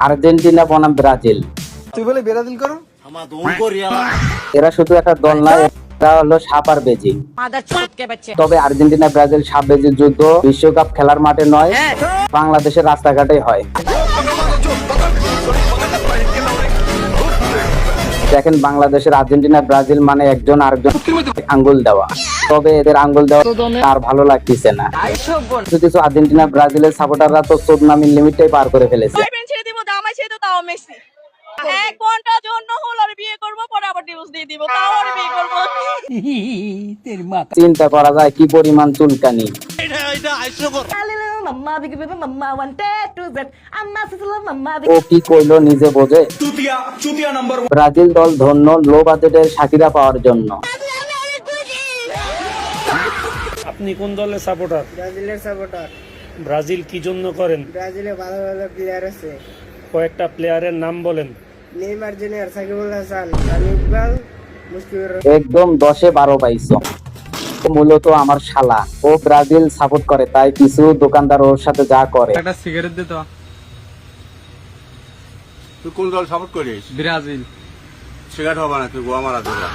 Argentina বনাম Brazil. তুই বলে ব্রাজিল করো। এরা শুধু একটা দল না, এটা হলো সাপ আর বেজি। তবে আর্জেন্টিনা ব্রাজিল সাপ বেজির যুদ্ধ বিশ্বকাপ খেলার মাঠে নয়, বাংলাদেশের রাস্তাঘাটে হয়। দেখেন, বাংলাদেশের আর্জেন্টিনা ব্রাজিল মানে একজন আরেকজন আঙ্গুল দেওয়া। তবে এদের আঙ্গুল দেওয়া আর ভালো লাগতেছে না। কিছু কিছু আর্জেন্টিনা ব্রাজিলের সাপোর্টাররা তো 14 লিমিটটাই পার করে ফেলেছে। এক ঘন্টার জন্য হল আর বিয়ে করবো, পরে আবার ডিভোর্স দিয়ে দিব, তাও আর বিয়ে করবো। চিন্তা করা যায় কি পরিমাণ চুলকানি। ও কি কইলো নিজে বোঝে। ব্রাজিল দল ধন্য লো বাজেটের শাকিরা পাওয়ার জন্য। আপনি কোন দলের সাপোর্টার? ব্রাজিলের সাপোর্টার। ব্রাজিল কি জন্য করেন? ব্রাজিলে ভালো ভালো প্লেয়ার আছে। কয়েকটা প্লেয়ারের নাম বলেন। Neymar junior, Shakibul Hasan, Sunny Iqbal, Mushfiqur Rahim. একদম 10-12 পাইছো। মূলত আমার শালা, ও ব্রাজিল সাপোর্ট করে, তাই কিছু দোকানদার ওর সাথে যা করে। একটা সিগারেট দে তো। তুই কোন দল সাপোর্ট করিস? ব্রাজিল। সিগারেট হবে না, তুই গোয়া মারা দিলা।